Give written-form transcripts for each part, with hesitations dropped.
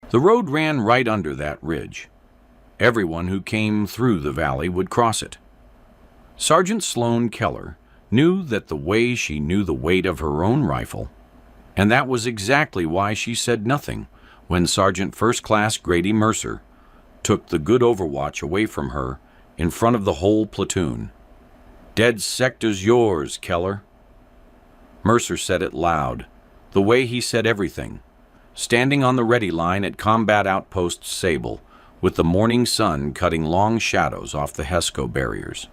The road ran right under that ridge. Everyone who came through the valley would cross it. Sergeant Sloane Keller knew that the way she knew the weight of her own rifle, and that was exactly why she said nothing when Sergeant First Class Grady Mercer took the good overwatch away from her in front of the whole platoon. "Dead sector's yours, Keller." Mercer said it loud, the way he said everything, standing on the ready line at Combat Outpost Sable, with the morning sun cutting long shadows off the Hesco barriers.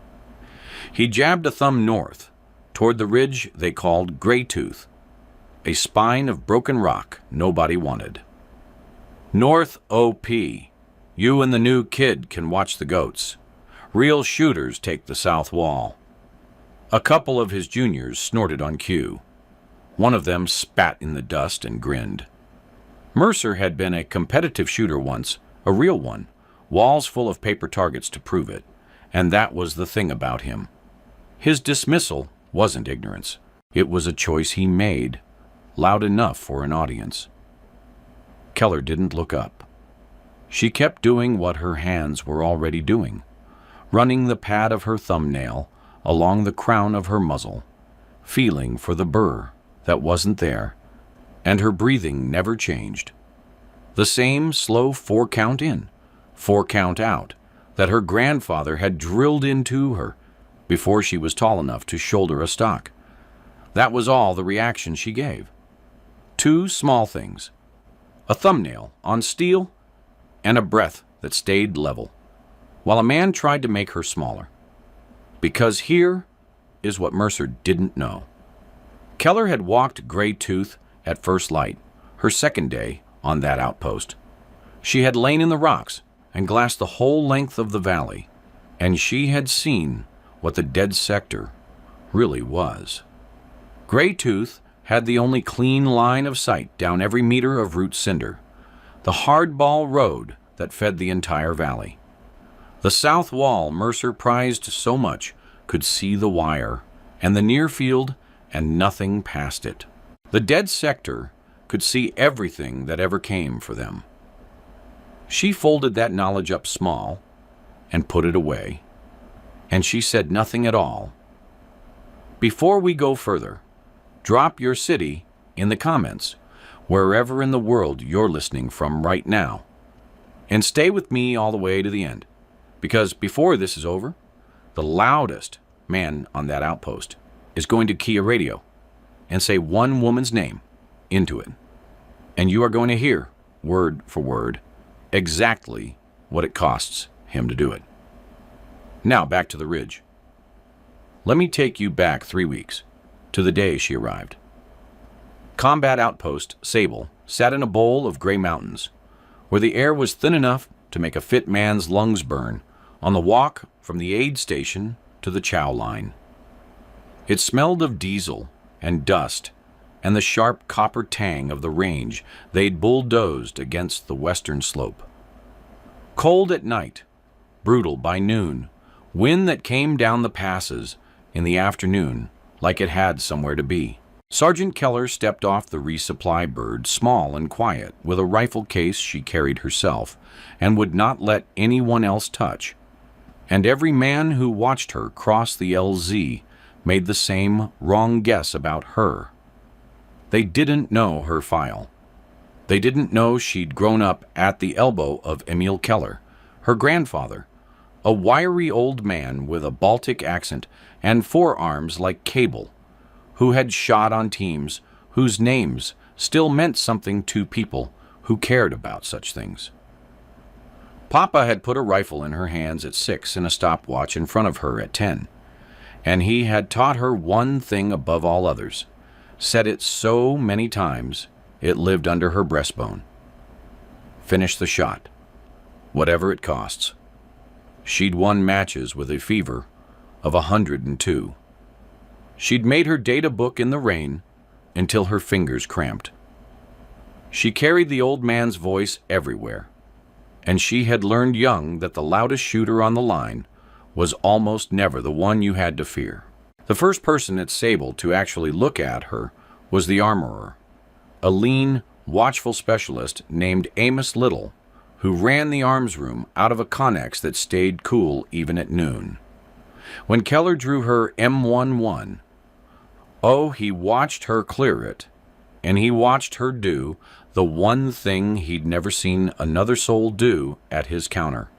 He jabbed a thumb north, toward the ridge they called Gray Tooth, a spine of broken rock nobody wanted. "North OP, you and the new kid can watch the goats. Real shooters take the south wall." A couple of his juniors snorted on cue. One of them spat in the dust and grinned. Mercer had been a competitive shooter once, a real one, walls full of paper targets to prove it, and that was the thing about him. His dismissal wasn't ignorance. It was a choice he made, loud enough for an audience. Keller didn't look up. She kept doing what her hands were already doing, running the pad of her thumbnail along the crown of her muzzle, feeling for the burr that wasn't there, and her breathing never changed. The same slow 4-count in, 4-count out that her grandfather had drilled into her before she was tall enough to shoulder a stock. That was all the reaction she gave. 2 small things: a thumbnail on steel and a breath that stayed level, while a man tried to make her smaller. Because here is what Mercer didn't know. Keller had walked Gray Tooth at first light, her second day on that outpost. She had lain in the rocks and glassed the whole length of the valley, and she had seen what the dead sector really was. Gray Tooth had the only clean line of sight down every meter of Route Cinder, the hardball road that fed the entire valley. The south wall Mercer prized so much could see the wire and the near field and nothing past it. The dead sector could see everything that ever came for them. She folded that knowledge up small and put it away, and she said nothing at all. Before we go further, drop your city in the comments, wherever in the world you're listening from right now. And stay with me all the way to the end, because before this is over, the loudest man on that outpost is going to key a radio and say one woman's name into it. And you are going to hear, word for word, exactly what it costs him to do it. Now back to the ridge. Let me take you back 3 weeks, to the day she arrived. Combat Outpost Sable sat in a bowl of gray mountains, where the air was thin enough to make a fit man's lungs burn, on the walk from the aid station to the chow line. It smelled of diesel and dust and the sharp copper tang of the range they'd bulldozed against the western slope. Cold at night, brutal by noon, wind that came down the passes in the afternoon like it had somewhere to be. Sergeant Keller stepped off the resupply bird, small and quiet, with a rifle case she carried herself and would not let anyone else touch. And every man who watched her cross the LZ made the same wrong guess about her. They didn't know her file. They didn't know she'd grown up at the elbow of Emil Keller, her grandfather, a wiry old man with a Baltic accent and forearms like cable, who had shot on teams whose names still meant something to people who cared about such things. Papa had put a rifle in her hands at 6 and a stopwatch in front of her at 10, and he had taught her one thing above all others, said it so many times it lived under her breastbone: finish the shot, whatever it costs. She'd won matches with a fever of 102. She'd made her data book in the rain until her fingers cramped. She carried the old man's voice everywhere, and she had learned young that the loudest shooter on the line was almost never the one you had to fear. The first person at Sable to actually look at her was the armorer, a lean, watchful specialist named Amos Little, who ran the arms room out of a Connex that stayed cool even at noon. When Keller drew her M11, oh, he watched her clear it, and he watched her do the one thing he'd never seen another soul do at his counter.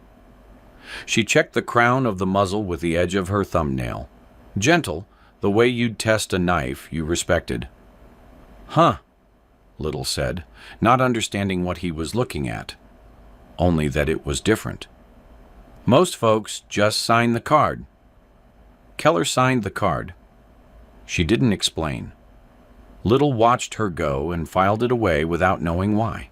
She checked the crown of the muzzle with the edge of her thumbnail, gentle, the way you'd test a knife you respected. "Huh," Little said, not understanding what he was looking at, only that it was different. "Most folks just sign the card." Keller signed the card. She didn't explain. Little watched her go and filed it away without knowing why.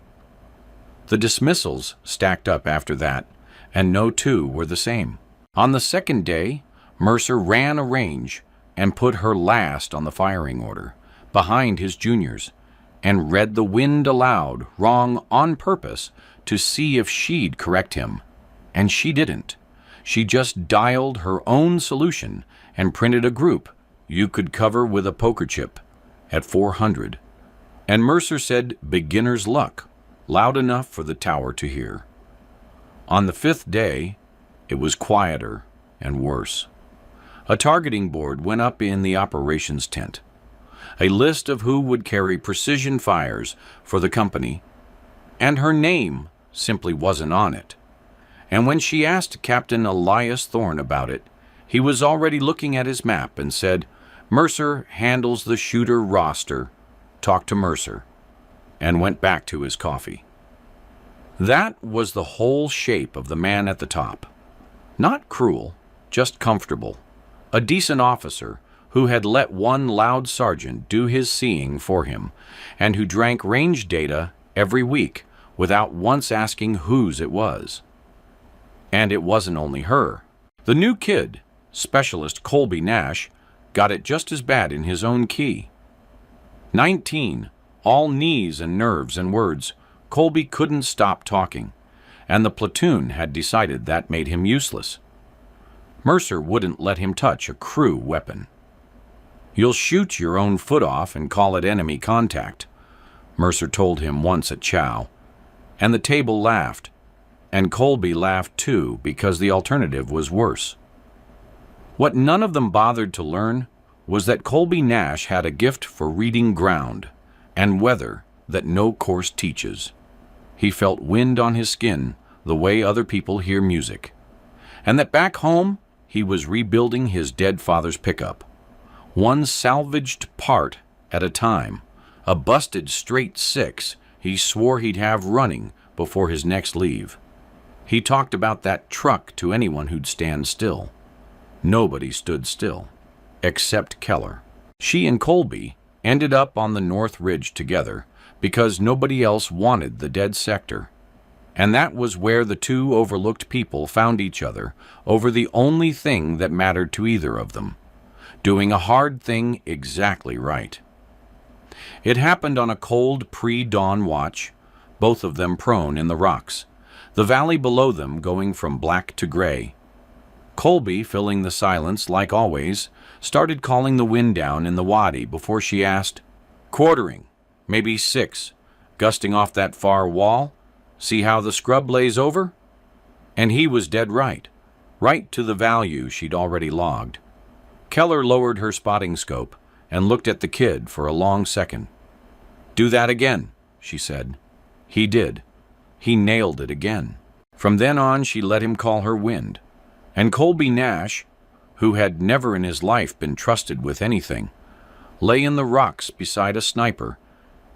The dismissals stacked up after that, and no two were the same. On the second day, Mercer ran a range and put her last on the firing order, behind his juniors, and read the wind aloud, wrong on purpose, to see if she'd correct him. And she didn't. She just dialed her own solution and printed a group you could cover with a poker chip at 400. And Mercer said beginner's luck, loud enough for the tower to hear. On the fifth day, it was quieter and worse. A targeting board went up in the operations tent. A list of who would carry precision fires for the company, and her name simply wasn't on it. And when she asked Captain Elias Thorne about it, he was already looking at his map and said, "Mercer handles the shooter roster. Talk to Mercer," and went back to his coffee. That was the whole shape of the man at the top. Not cruel, just comfortable. A decent officer who had let one loud sergeant do his seeing for him, and who drank range data every week without once asking whose it was. And it wasn't only her. The new kid, Specialist Colby Nash, got it just as bad in his own key. 19, all knees and nerves and words, Colby couldn't stop talking, and the platoon had decided that made him useless. Mercer wouldn't let him touch a crew weapon. "You'll shoot your own foot off and call it enemy contact," Mercer told him once at chow, and the table laughed, and Colby laughed too because the alternative was worse. What none of them bothered to learn was that Colby Nash had a gift for reading ground and weather that no course teaches. He felt wind on his skin the way other people hear music, and that back home he was rebuilding his dead father's pickup, one salvaged part at a time, a busted straight six he swore he'd have running before his next leave. He talked about that truck to anyone who'd stand still. Nobody stood still, except Keller. She and Colby ended up on the North Ridge together because nobody else wanted the dead sector. And that was where the two overlooked people found each other over the only thing that mattered to either of them, doing a hard thing exactly right. It happened on a cold pre-dawn watch, both of them prone in the rocks, the valley below them going from black to gray. Colby, filling the silence like always, started calling the wind down in the wadi before she asked, "Quartering, maybe 6, gusting off that far wall? See how the scrub lays over?" And he was dead right to the value she'd already logged. Keller lowered her spotting scope and looked at the kid for a long second. "Do that again," she said. He did. He nailed it again. From then on, she let him call her wind. And Colby Nash, who had never in his life been trusted with anything, lay in the rocks beside a sniper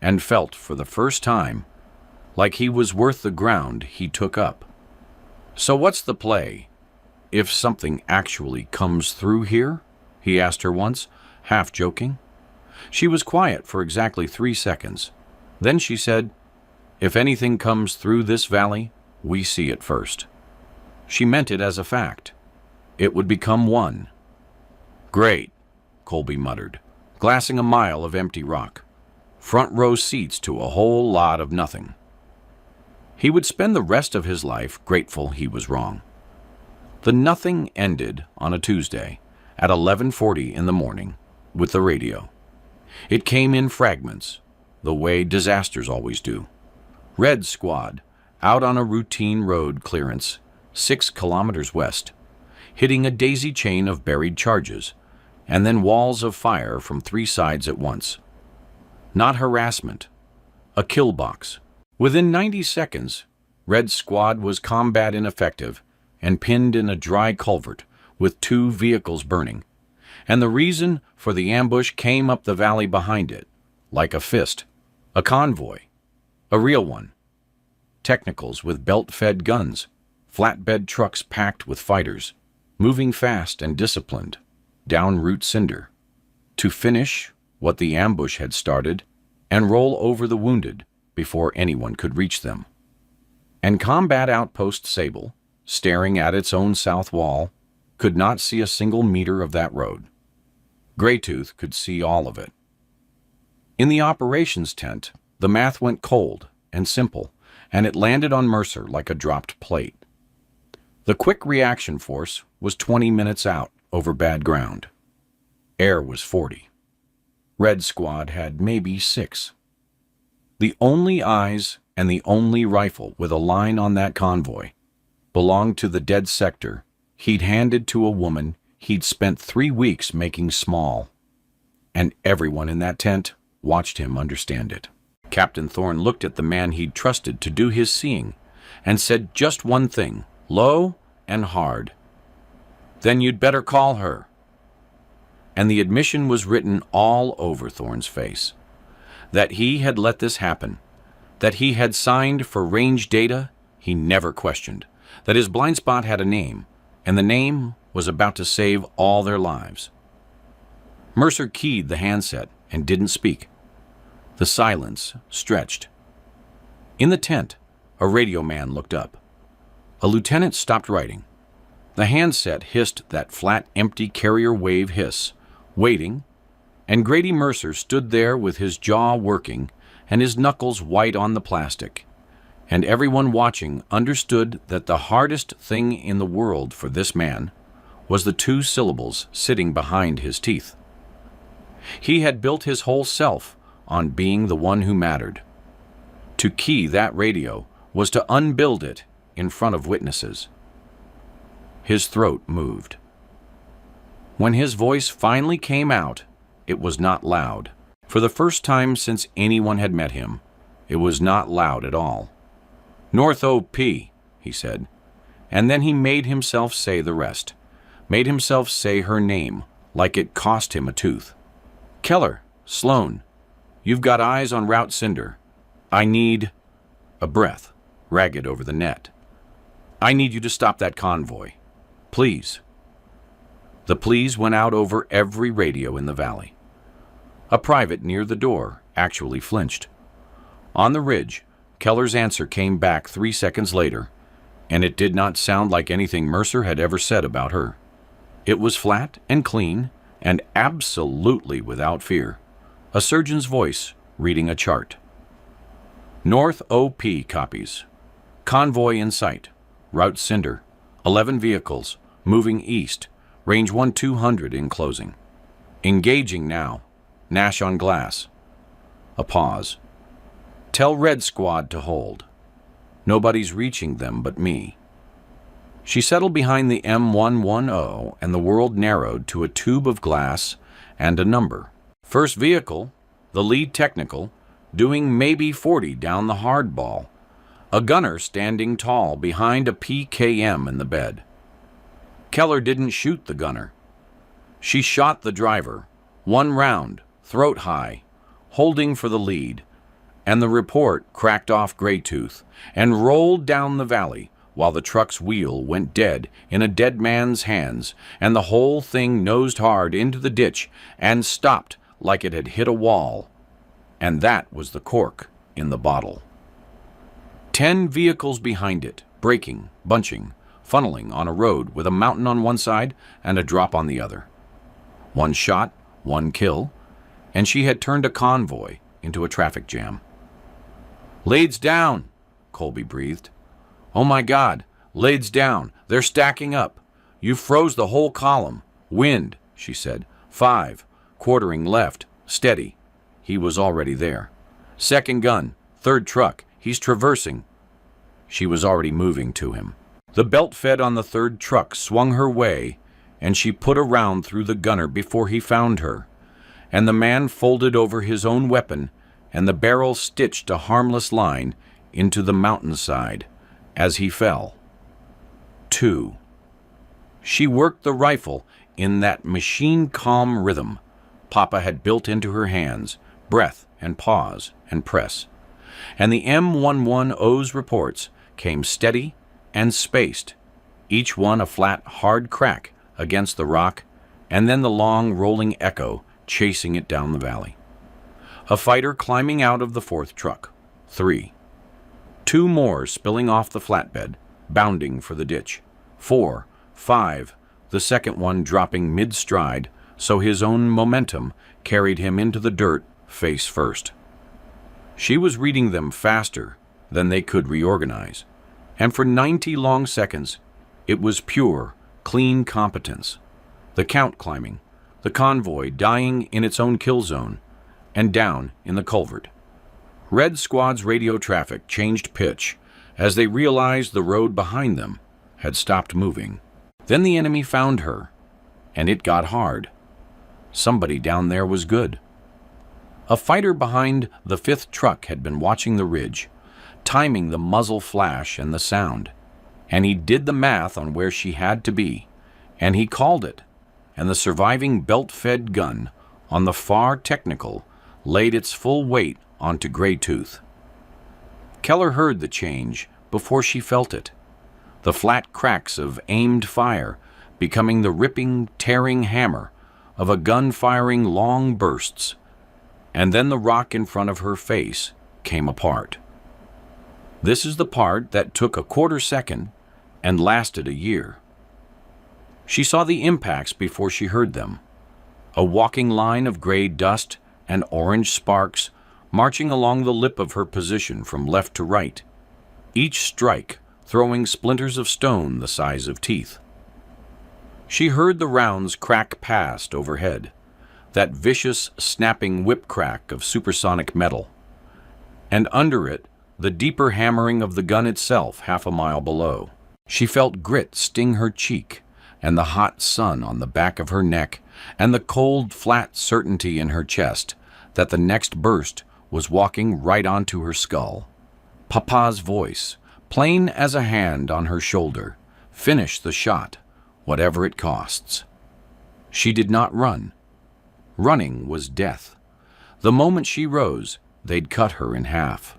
and felt for the first time like he was worth the ground he took up. "So what's the play, if something actually comes through here?" he asked her once, half joking. She was quiet for exactly 3 seconds. Then she said, "If anything comes through this valley, we see it first." She meant it as a fact. It would become one. "Great," Colby muttered, glassing a mile of empty rock. Front row seats to a whole lot of nothing. He would spend the rest of his life grateful he was wrong. The nothing ended on a Tuesday at 11:40 in the morning with the radio. It came in fragments, the way disasters always do. Red Squad, out on a routine road clearance, 6 kilometers west, hitting a daisy chain of buried charges, and then walls of fire from 3 sides at once. Not harassment, a kill box. Within 90 seconds, Red Squad was combat ineffective and pinned in a dry culvert with 2 vehicles burning, and the reason for the ambush came up the valley behind it, like a fist. A convoy, a real one. Technicals with belt-fed guns, flatbed trucks packed with fighters, moving fast and disciplined, down Route Cinder, to finish what the ambush had started and roll over the wounded before anyone could reach them. And Combat Outpost Sable, staring at its own south wall, could not see a single meter of that road. Greytooth could see all of it. In the operations tent, the math went cold and simple, and it landed on Mercer like a dropped plate. The quick reaction force was 20 minutes out over bad ground. Air was 40. Red Squad had maybe 6. The only eyes and the only rifle with a line on that convoy belonged to the dead sector he'd handed to a woman he'd spent 3 weeks making small, and everyone in that tent watched him understand it. Captain Thorne looked at the man he'd trusted to do his seeing and said just one thing, low and hard. "Then you'd better call her." And the admission was written all over Thorne's face. That he had let this happen, that he had signed for range data he never questioned, that his blind spot had a name, and the name was about to save all their lives. Mercer keyed the handset and didn't speak. The silence stretched. In the tent, a radio man looked up. A lieutenant stopped writing. The handset hissed that flat, empty carrier wave hiss, waiting, and Grady Mercer stood there with his jaw working and his knuckles white on the plastic, and everyone watching understood that the hardest thing in the world for this man was the 2 syllables sitting behind his teeth. He had built his whole self on being the one who mattered. To key that radio was to unbuild it in front of witnesses. His throat moved. When his voice finally came out, it was not loud. For the first time since anyone had met him, it was not loud at all. "North OP," he said, and then he made himself say the rest, made himself say her name like it cost him a tooth. "Keller, Sloan, you've got eyes on Route Cinder. I need..." A breath, ragged over the net. "I need you to stop that convoy. Please." The please went out over every radio in the valley. A private near the door actually flinched. On the ridge, Keller's answer came back 3 seconds later, and it did not sound like anything Mercer had ever said about her. It was flat and clean and absolutely without fear. A surgeon's voice reading a chart. "North OP copies. Convoy in sight. Route Cinder. 11 vehicles. Moving east. Range 1200 in closing. Engaging now. Nash on glass." A pause. "Tell Red Squad to hold. Nobody's reaching them but me." She settled behind the M110, and the world narrowed to a tube of glass and a number. First vehicle, the lead technical, doing maybe 40 down the hardball. A gunner standing tall behind a PKM in the bed. Keller didn't shoot the gunner. She shot the driver, 1 round, throat high, holding for the lead, and the report cracked off Greytooth and rolled down the valley while the truck's wheel went dead in a dead man's hands, and the whole thing nosed hard into the ditch and stopped like it had hit a wall. And that was the cork in the bottle. 10 vehicles behind it, braking, bunching, funneling on a road with a mountain on one side and a drop on the other. 1 shot, 1 kill, and she had turned a convoy into a traffic jam. "Leads down," Colby breathed. "Oh my God, leads down. They're stacking up. You froze the whole column. Wind," she said. 5, quartering left, steady. He was already there. Second gun, third truck, he's traversing. She was already moving to him. The belt fed on the third truck swung her way, and she put a round through the gunner before he found her, and the man folded over his own weapon, and the barrel stitched a harmless line into the mountainside as he fell. 2. She worked the rifle in that machine-calm rhythm Papa had built into her hands, breath and pause and press. And the M11O's reports came steady and spaced, each one a flat, hard crack against the rock, and then the long, rolling echo chasing it down the valley. A fighter climbing out of the fourth truck. 3. 2 more spilling off the flatbed, bounding for the ditch. 4, 5, the second one dropping mid-stride, so his own momentum carried him into the dirt face first. She was reading them faster than they could reorganize, and for 90 long seconds, it was pure, clean competence. The count climbing, the convoy dying in its own kill zone, and down in the culvert. Red Squad's radio traffic changed pitch as they realized the road behind them had stopped moving. Then the enemy found her, and it got hard. Somebody down there was good. A fighter behind the 5th truck had been watching the ridge, timing the muzzle flash and the sound, and he did the math on where she had to be, and he called it, and the surviving belt-fed gun on the far technical laid its full weight onto Greytooth. Keller heard the change before she felt it, the flat cracks of aimed fire becoming the ripping, tearing hammer of a gun firing long bursts, and then the rock in front of her face came apart. This is the part that took a quarter second and lasted a year. She saw the impacts before she heard them, a walking line of gray dust and orange sparks marching along the lip of her position from left to right, each strike throwing splinters of stone the size of teeth. She heard the rounds crack past overhead, that vicious, snapping whip crack of supersonic metal, and under it, the deeper hammering of the gun itself half a mile below. She felt grit sting her cheek, and the hot sun on the back of her neck, and the cold, flat certainty in her chest that the next burst was walking right onto her skull. Papa's voice, plain as a hand on her shoulder, "Finish the shot, whatever it costs." She did not run. Running was death. The moment she rose, they'd cut her in half.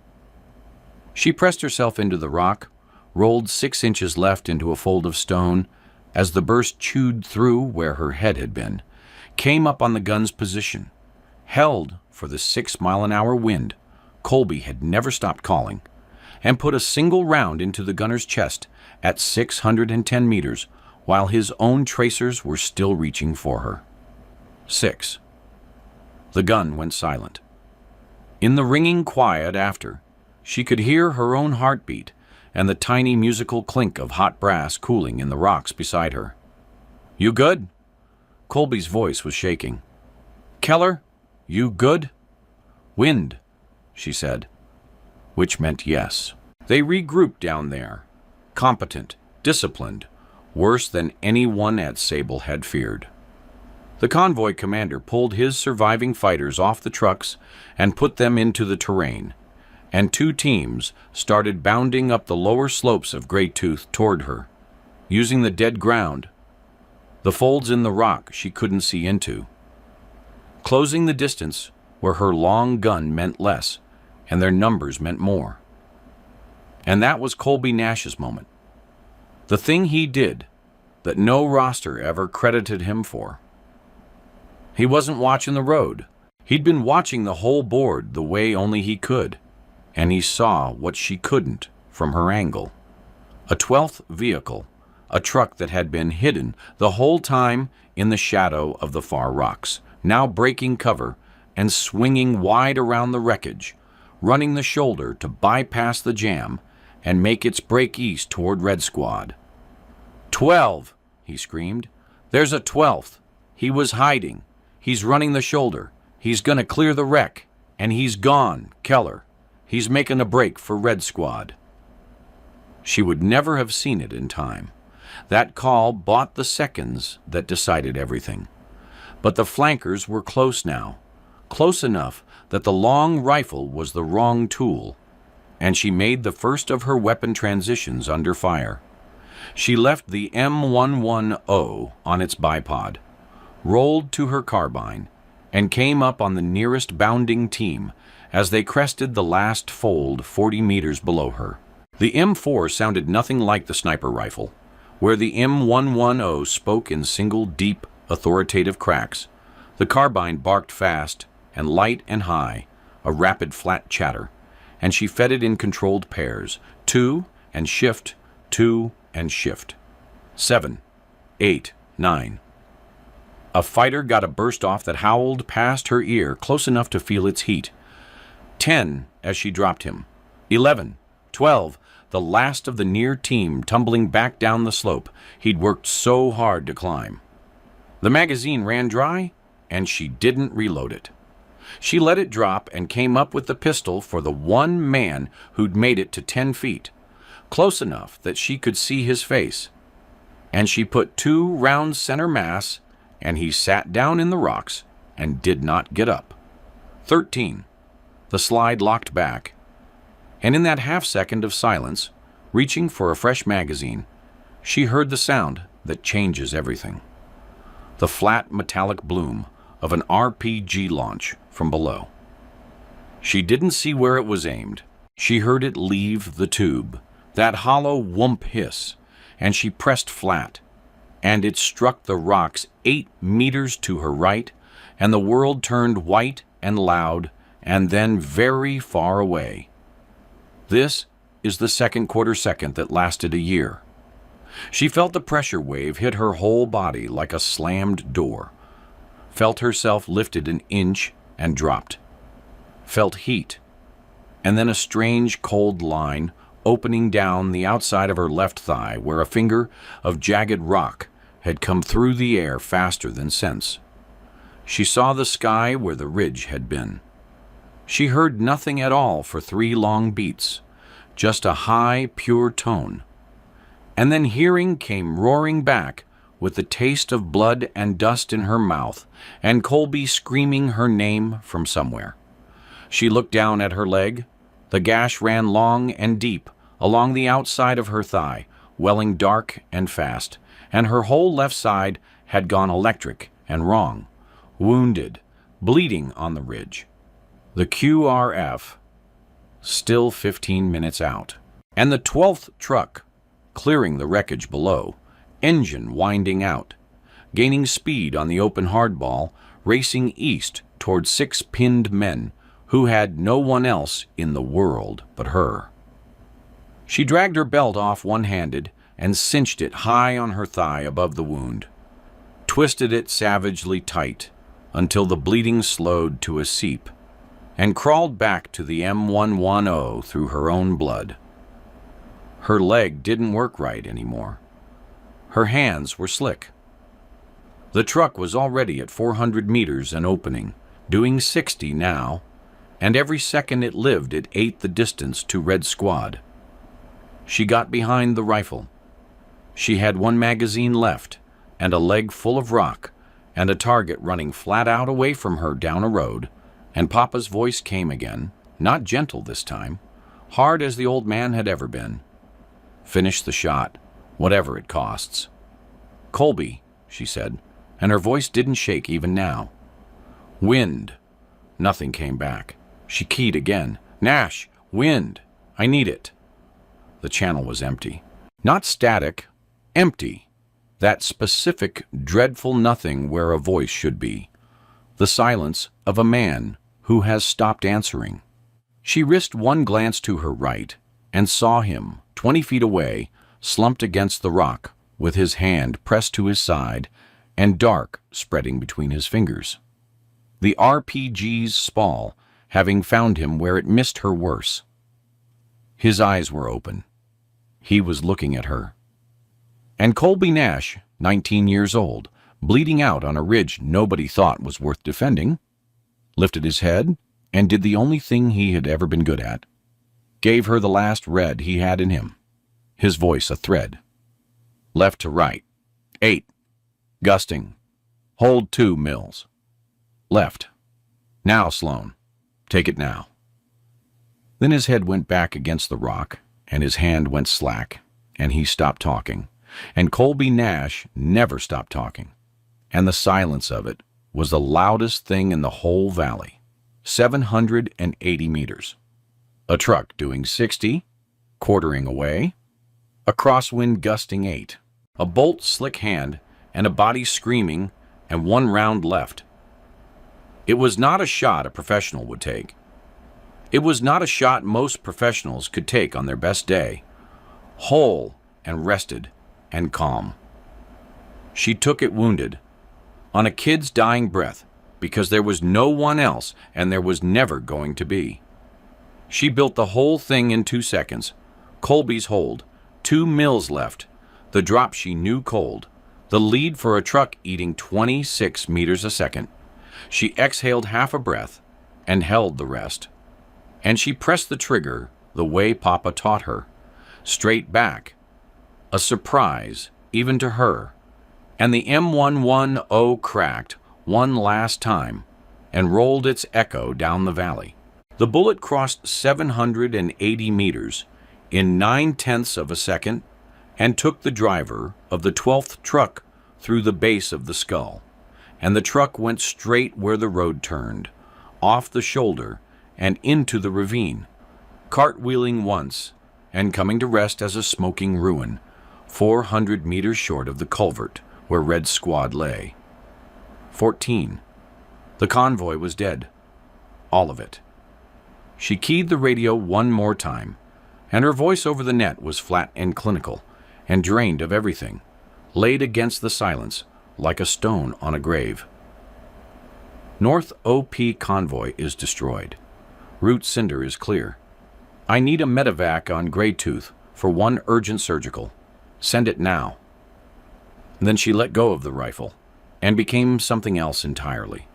She pressed herself into the rock, rolled 6 inches left into a fold of stone, as the burst chewed through where her head had been, came up on the gun's position, held for the 6-mile-an-hour wind Colby had never stopped calling, and put a single round into the gunner's chest at 610 meters while his own tracers were still reaching for her. 6. The gun went silent. In the ringing quiet after, she could hear her own heartbeat and the tiny musical clink of hot brass cooling in the rocks beside her. "You good?" Colby's voice was shaking. "Keller, you good?" "Wind," she said, which meant yes. They regrouped down there, competent, disciplined, worse than anyone at Sable had feared. The convoy commander pulled his surviving fighters off the trucks and put them into the terrain, and 2 teams started bounding up the lower slopes of Greytooth toward her, using the dead ground, the folds in the rock she couldn't see into, closing the distance where her long gun meant less and their numbers meant more. And that was Colby Nash's moment. The thing he did that no roster ever credited him for. He wasn't watching the road. He'd been watching the whole board the way only he could, and he saw what she couldn't from her angle. A 12th vehicle, a truck that had been hidden the whole time in the shadow of the far rocks, now breaking cover and swinging wide around the wreckage, running the shoulder to bypass the jam and make its break east toward Red Squad. 12, he screamed. "There's a 12th. He was hiding. He's running the shoulder. He's gonna clear the wreck. And he's gone, Keller. He's making a break for Red Squad. She would never have seen it in time. That call bought the seconds that decided everything. But the flankers were close now, close enough that the long rifle was the wrong tool, and she made the first of her weapon transitions under fire. She left the M110 on its bipod, rolled to her carbine, and came up on the nearest bounding team as they crested the last fold 40 meters below her. The M4 sounded nothing like the sniper rifle, where the M110 spoke in single, deep, authoritative cracks. The carbine barked fast and light and high, a rapid flat chatter, and she fed it in controlled pairs, 2 and shift, 2 and shift. 7, 8, 9. A fighter got a burst off that howled past her ear, close enough to feel its heat. 10 as she dropped him. 11, 12, the last of the near team tumbling back down the slope he'd worked so hard to climb. The magazine ran dry, and she didn't reload it. She let it drop and came up with the pistol for the one man who'd made it to 10 feet, close enough that she could see his face. And she put 2 rounds center mass, and he sat down in the rocks and did not get up. 13. The slide locked back, and in that half-second of silence, reaching for a fresh magazine, she heard the sound that changes everything. The flat metallic bloom of an RPG launch from below. She didn't see where it was aimed. She heard it leave the tube, that hollow whoomp hiss, and she pressed flat, and it struck the rocks 8 meters to her right, and the world turned white and loud, and then very far away. This is the second quarter-second that lasted a year. She felt the pressure wave hit her whole body like a slammed door, felt herself lifted an inch and dropped, felt heat, and then a strange cold line opening down the outside of her left thigh where a finger of jagged rock had come through the air faster than sense. She saw the sky where the ridge had been. She heard nothing at all for 3 long beats, just a high, pure tone. And then hearing came roaring back with the taste of blood and dust in her mouth, and Colby screaming her name from somewhere. She looked down at her leg. The gash ran long and deep along the outside of her thigh, welling dark and fast, and her whole left side had gone electric and wrong, wounded, bleeding on the ridge. The QRF, still 15 minutes out, and the 12th truck, clearing the wreckage below, engine winding out, gaining speed on the open hardball, racing east toward 6 pinned men who had no one else in the world but her. She dragged her belt off one-handed and cinched it high on her thigh above the wound, twisted it savagely tight until the bleeding slowed to a seep, and crawled back to the M110 through her own blood. Her leg didn't work right anymore. Her hands were slick. The truck was already at 400 meters and opening, doing 60 now, and every second it lived it ate the distance to Red Squad. She got behind the rifle. She had 1 magazine left, and a leg full of rock, and a target running flat out away from her down a road, and Papa's voice came again, not gentle this time, hard as the old man had ever been. Finish the shot, whatever it costs. Colby, she said, and her voice didn't shake even now. Wind. Nothing came back. She keyed again. Nash, wind. I need it. The channel was empty. Not static, empty. That specific, dreadful nothing where a voice should be. The silence of a man who has stopped answering. She risked one glance to her right and saw him, 20 feet away, slumped against the rock, with his hand pressed to his side and dark spreading between his fingers. The RPG's spall having found him where it missed her worse. His eyes were open. He was looking at her. And Colby Nash, 19 years old, bleeding out on a ridge nobody thought was worth defending, lifted his head and did the only thing he had ever been good at. Gave her the last red he had in him, his voice a thread. Left to right. 8. Gusting. Hold 2, Mills. Left. Now, Sloan. Take it now. Then his head went back against the rock, and his hand went slack, and he stopped talking. And Colby Nash never stopped talking. And the silence of it was the loudest thing in the whole valley. 780 meters. A truck doing 60, quartering away. A crosswind gusting 8. A bolt slick hand, and a body screaming, and 1 round left. It was not a shot a professional would take. It was not a shot most professionals could take on their best day. Whole and rested and calm. She took it wounded, on a kid's dying breath, because there was no one else and there was never going to be. She built the whole thing in 2 seconds. Colby's hold, 2 Mills left, the drop she knew cold, the lead for a truck eating 26 meters a second. She exhaled half a breath and held the rest. And she pressed the trigger the way Papa taught her, straight back, a surprise even to her. And the M110 cracked one last time and rolled its echo down the valley. The bullet crossed 780 meters in 9/10 of a second and took the driver of the 12th truck through the base of the skull. And the truck went straight where the road turned, off the shoulder and into the ravine, cartwheeling once and coming to rest as a smoking ruin, 400 meters short of the culvert where Red Squad lay. 14. The convoy was dead. All of it. She keyed the radio one more time, and her voice over the net was flat and clinical, and drained of everything, laid against the silence like a stone on a grave. North OP convoy is destroyed. Route Cinder is clear. I need a medevac on Greytooth for 1 urgent surgical. Send it now. Then she let go of the rifle and became something else entirely.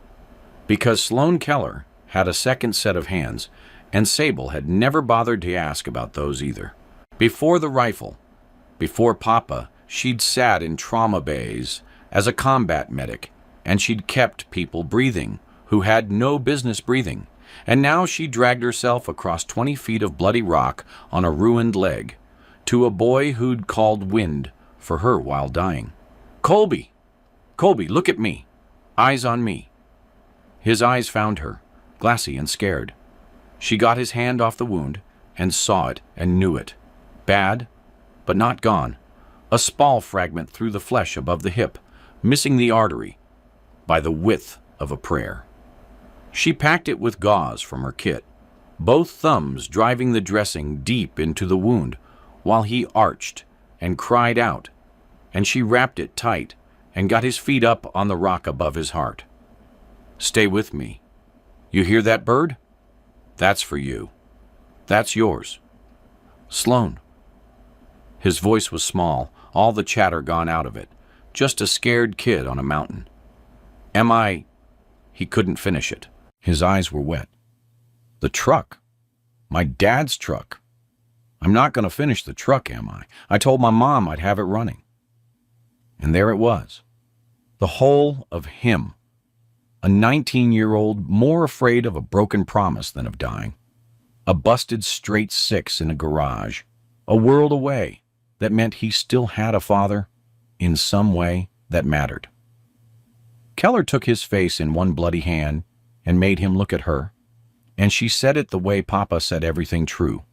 Because Sloan Keller had a second set of hands, and Sable had never bothered to ask about those either. Before the rifle, before Papa, she'd sat in trauma bays as a combat medic, and she'd kept people breathing who had no business breathing. And now she dragged herself across 20 feet of bloody rock on a ruined leg to a boy who'd called wind for her while dying. Colby! Colby, look at me. Eyes on me. His eyes found her, glassy and scared. She got his hand off the wound and saw it and knew it. Bad, but not gone. A spall fragment through the flesh above the hip, missing the artery by the width of a prayer. She packed it with gauze from her kit, both thumbs driving the dressing deep into the wound while he arched and cried out, and she wrapped it tight and got his feet up on the rock above his heart. Stay with me. You hear that bird? That's for you. That's yours. Sloan. His voice was small, all the chatter gone out of it, just a scared kid on a mountain. Am I... He couldn't finish it. His eyes were wet. The truck. My dad's truck. I'm not going to finish the truck, am I? I told my mom I'd have it running. And there it was. The whole of him. A 19-year-old more afraid of a broken promise than of dying. A busted straight 6 in a garage. A world away that meant he still had a father in some way that mattered. Keller took his face in one bloody hand and made him look at her, and she said it the way Papa said everything true,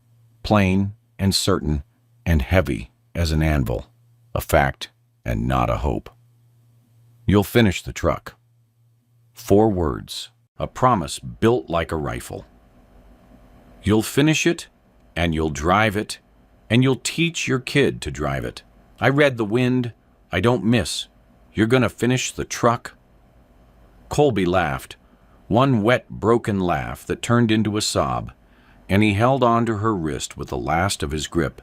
plain and certain and heavy as an anvil, a fact and not a hope. You'll finish the truck. 4 words, a promise built like a rifle. You'll finish it, and you'll drive it, and you'll teach your kid to drive it. I read the wind. I don't miss. You're going to finish the truck? Colby laughed, one wet, broken laugh that turned into a sob, and he held on to her wrist with the last of his grip.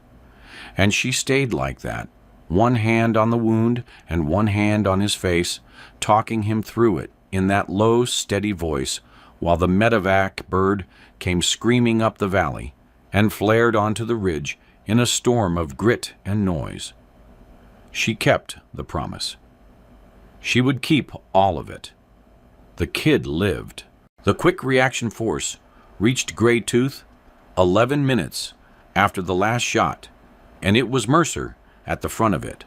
And she stayed like that, one hand on the wound and one hand on his face, talking him through it in that low, steady voice, while the medevac bird came screaming up the valley and flared onto the ridge in a storm of grit and noise. She kept the promise. She would keep all of it. The kid lived. The quick reaction force reached Gray Tooth 11 minutes after the last shot, and it was Mercer at the front of it,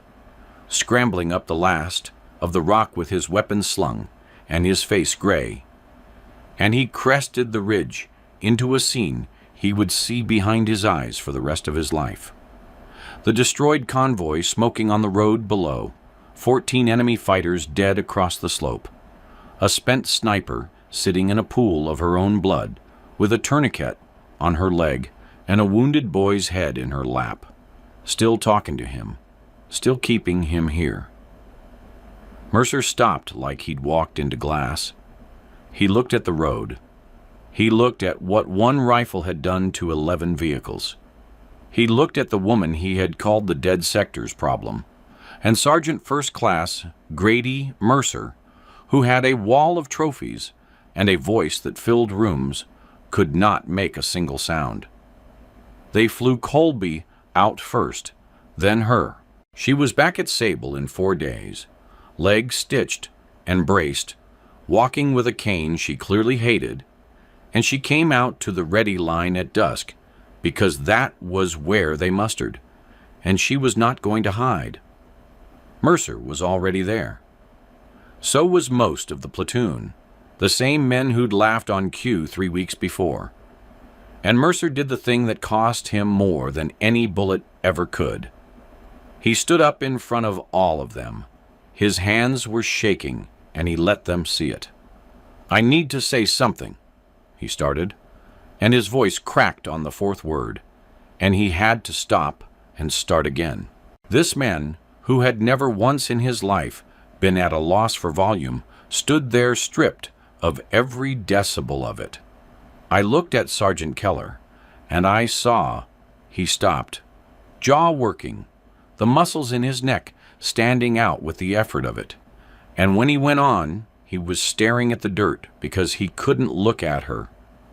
scrambling up the last of the rock with his weapons slung and his face gray. And he crested the ridge into a scene he would see behind his eyes for the rest of his life. The destroyed convoy smoking on the road below, 14 enemy fighters dead across the slope, a spent sniper sitting in a pool of her own blood with a tourniquet on her leg and a wounded boy's head in her lap, still talking to him, still keeping him here. Mercer stopped like he'd walked into glass. He looked at the road. He looked at what one rifle had done to 11 vehicles. He looked at the woman he had called the dead sectors problem, and Sergeant First Class Grady Mercer, who had a wall of trophies and a voice that filled rooms, could not make a single sound. They flew Colby out first, then her. She was back at Sable in 4 days, legs stitched and braced, walking with a cane she clearly hated, and she came out to the ready line at dusk because that was where they mustered, and she was not going to hide. Mercer was already there. So was most of the platoon, the same men who'd laughed on cue 3 weeks before. And Mercer did the thing that cost him more than any bullet ever could. He stood up in front of all of them. His hands were shaking, and he let them see it. "I need to say something," he started, and his voice cracked on the 4th word, and he had to stop and start again. This man, who had never once in his life been at a loss for volume, stood there stripped of every decibel of it. I looked at Sergeant Keller, and I saw he stopped, jaw working, the muscles in his neck standing out with the effort of it. And when he went on, he was staring at the dirt because he couldn't look at her.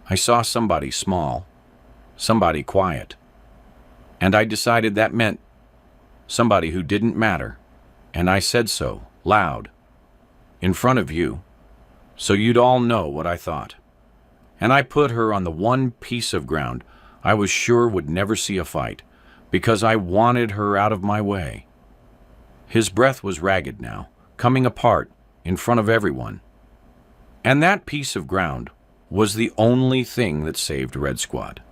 I saw somebody small, somebody quiet, and I decided that meant somebody who didn't matter, and I said so, loud, in front of you, so you'd all know what I thought. And I put her on the one piece of ground I was sure would never see a fight, because I wanted her out of my way. His breath was ragged now, coming apart in front of everyone. And that piece of ground was the only thing that saved Red Squad.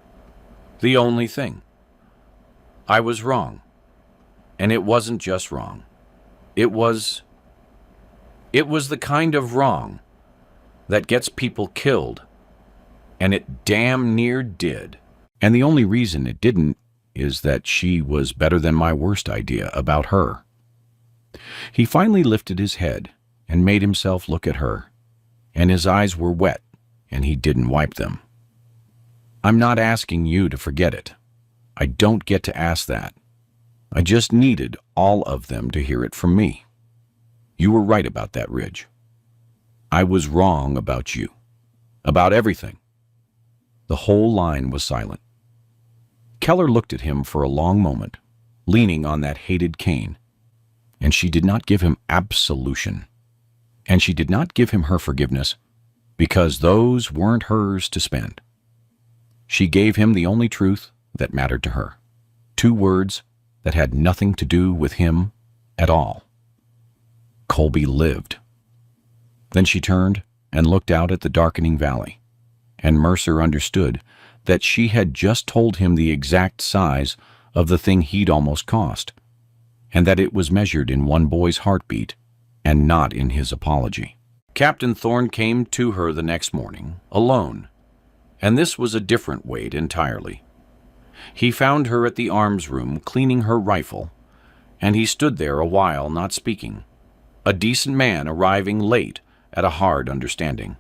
The only thing. I was wrong. And it wasn't just wrong. It was the kind of wrong that gets people killed. And it damn near did. And the only reason it didn't is that she was better than my worst idea about her. He finally lifted his head and made himself look at her, and his eyes were wet, and he didn't wipe them. "I'm not asking you to forget it. I don't get to ask that. I just needed all of them to hear it from me. You were right about that ridge. I was wrong about you. About everything." The whole line was silent. Keller looked at him for a long moment, leaning on that hated cane, and she did not give him absolution, and she did not give him her forgiveness, because those weren't hers to spend. She gave him the only truth that mattered to her, 2 words that had nothing to do with him at all. Colby lived. Then she turned and looked out at the darkening valley, and Mercer understood that she had just told him the exact size of the thing he'd almost cost, and that it was measured in one boy's heartbeat and not in his apology. Captain Thorne came to her the next morning, alone, and this was a different Wade entirely. He found her at the arms room cleaning her rifle, and he stood there a while not speaking, a decent man arriving late at a hard understanding.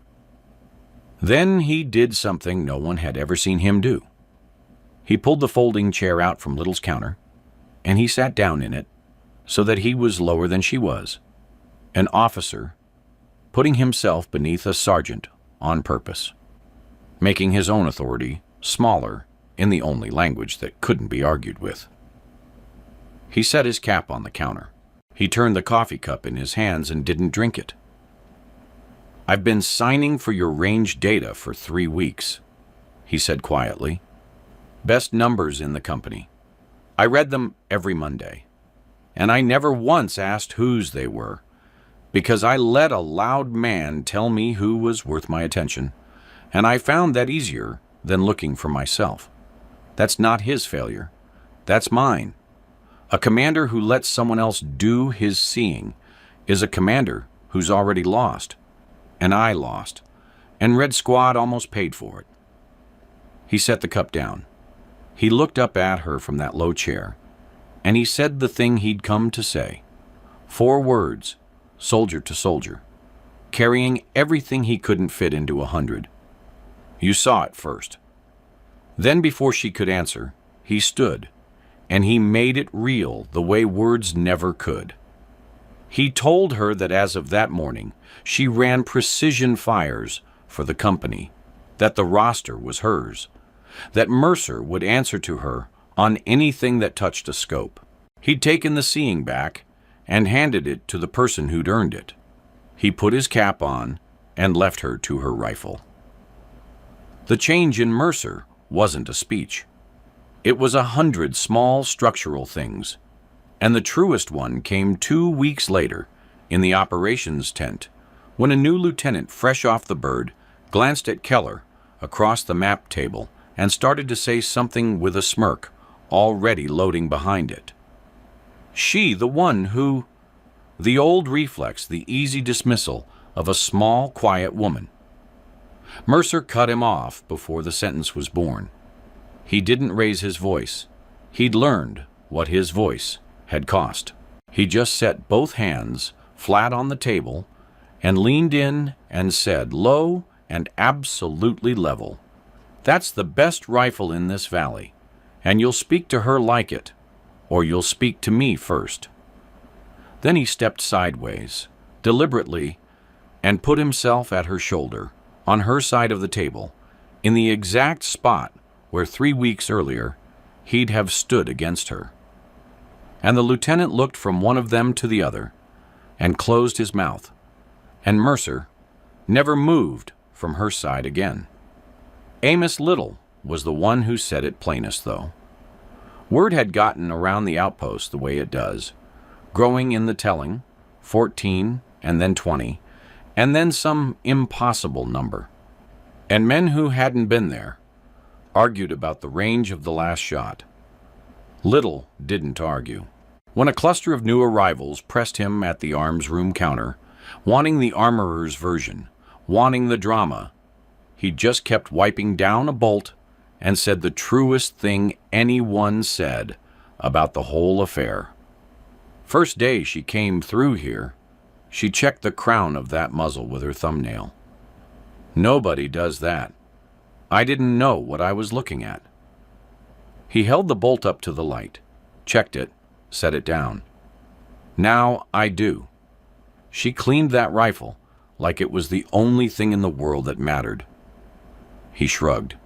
Then he did something no one had ever seen him do. He pulled the folding chair out from Little's counter, and he sat down in it so that he was lower than she was, an officer putting himself beneath a sergeant on purpose. making his own authority smaller in the only language that couldn't be argued with. He set his cap on the counter. He turned the coffee cup in his hands and didn't drink it. "I've been signing for your range data for 3 weeks," he said quietly. "Best numbers in the company. I read them every Monday. And I never once asked whose they were, because I let a loud man tell me who was worth my attention, and I found that easier than looking for myself. That's not his failure. That's mine. A commander who lets someone else do his seeing is a commander who's already lost. And I lost, and Red Squad almost paid for it." He set the cup down. He looked up at her from that low chair, and he said the thing he'd come to say. 4 words, soldier to soldier, carrying everything he couldn't fit into 100. "You saw it first." Then, before she could answer, he stood, and he made it real the way words never could. He told her that as of that morning, she ran precision fires for the company, that the roster was hers, that Mercer would answer to her on anything that touched a scope. He'd taken the seeing back and handed it to the person who'd earned it. He put his cap on and left her to her rifle. The change in Mercer wasn't a speech. It was 100 small structural things, and the truest one came 2 weeks later in the operations tent when a new lieutenant fresh off the bird glanced at Keller across the map table and started to say something with a smirk already loading behind it. She, the one who... The old reflex, the easy dismissal of a small, quiet woman. Mercer cut him off before the sentence was born. He didn't raise his voice. He'd learned what his voice had cost. He just set both hands flat on the table and leaned in and said, low and absolutely level, "That's the best rifle in this valley, and you'll speak to her like it, or you'll speak to me first." Then he stepped sideways, deliberately, and put himself at her shoulder, on her side of the table, in the exact spot where 3 weeks earlier he'd have stood against her. And the lieutenant looked from one of them to the other, and closed his mouth, and Mercer never moved from her side again. Amos Little was the one who said it plainest, though. Word had gotten around the outpost the way it does, growing in the telling, 14 and then 20, and then some impossible number. And men who hadn't been there argued about the range of the last shot. Little didn't argue. When a cluster of new arrivals pressed him at the arms room counter, wanting the armorer's version, wanting the drama, he just kept wiping down a bolt and said the truest thing anyone said about the whole affair. First day she came through here, she checked the crown of that muzzle with her thumbnail. "Nobody does that. I didn't know what I was looking at." He held the bolt up to the light, checked it, set it down. "Now I do." She cleaned that rifle like it was the only thing in the world that mattered. He shrugged.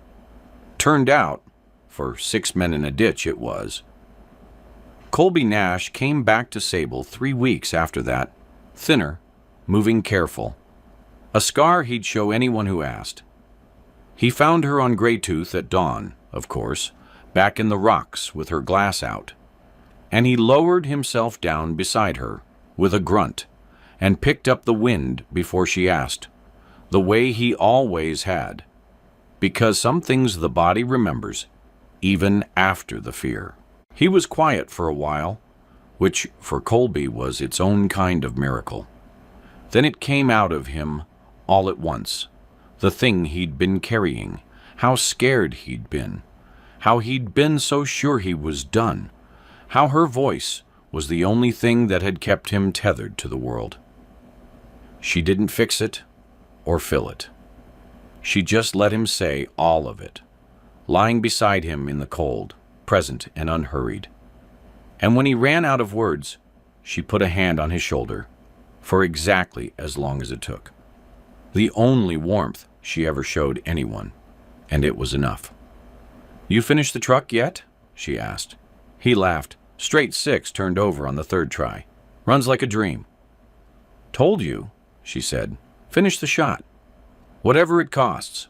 Turned out, for 6 men in a ditch it was. Colby Nash came back to Sable 3 weeks after that, thinner, moving careful. A scar he'd show anyone who asked. He found her on Greytooth at dawn, of course, back in the rocks with her glass out, and he lowered himself down beside her with a grunt and picked up the wind before she asked, the way he always had, because some things the body remembers even after the fear. He was quiet for a while, which for Colby was its own kind of miracle. Then it came out of him all at once, the thing he'd been carrying, how scared he'd been, how he'd been so sure he was done, how her voice was the only thing that had kept him tethered to the world. She didn't fix it or fill it. She just let him say all of it, lying beside him in the cold, present and unhurried. And when he ran out of words, she put a hand on his shoulder for exactly as long as it took. The only warmth she ever showed anyone. and it was enough. "You finished the truck yet?" she asked. He laughed. "Straight 6 turned over on the 3rd try. Runs like a dream." "Told you," she said. "Finish the shot. Whatever it costs."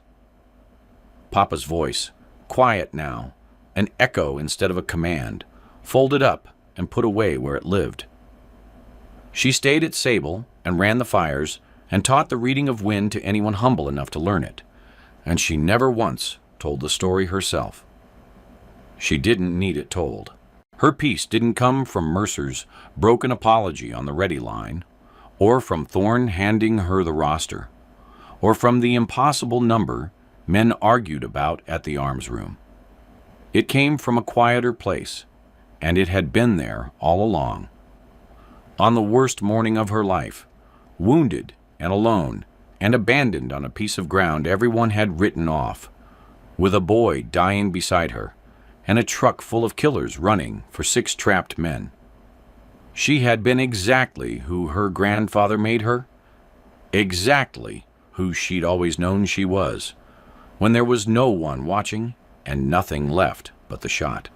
Papa's voice, quiet now, an echo instead of a command, folded up and put away where it lived. She stayed at Sable and ran the fires and taught the reading of wind to anyone humble enough to learn it, and she never once told the story herself. She didn't need it told. Her peace didn't come from Mercer's broken apology on the ready line, or from Thorne handing her the roster, or from the impossible number men argued about at the arms room. It came from a quieter place, and it had been there all along. On the worst morning of her life, wounded and alone and abandoned on a piece of ground everyone had written off, with a boy dying beside her and a truck full of killers running for 6 trapped men. She had been exactly who her grandfather made her, exactly who she'd always known she was, when there was no one watching and nothing left but the shot.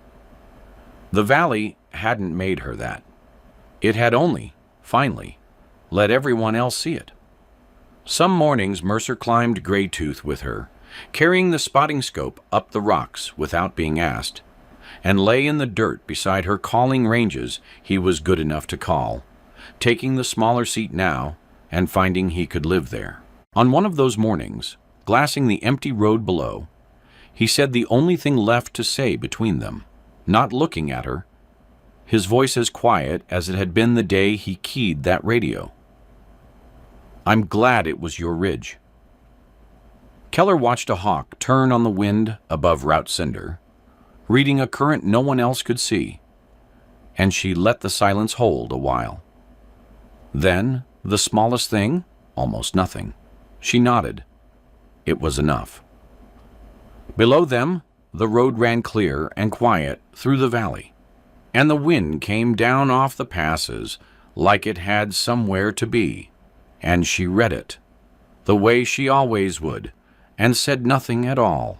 The valley hadn't made her that. It had only, finally, let everyone else see it. Some mornings Mercer climbed Greytooth with her, carrying the spotting scope up the rocks without being asked, and lay in the dirt beside her calling ranges he was good enough to call, taking the smaller seat now and finding he could live there. On one of those mornings, glassing the empty road below, he said the only thing left to say between them, not looking at her, his voice as quiet as it had been the day he keyed that radio. "I'm glad it was your ridge." Keller watched a hawk turn on the wind above Route Cinder, reading a current no one else could see, and she let the silence hold a while. Then, the smallest thing, almost nothing, she nodded. It was enough. Below them, the road ran clear and quiet through the valley, and the wind came down off the passes like it had somewhere to be, and she read it, the way she always would, and said nothing at all.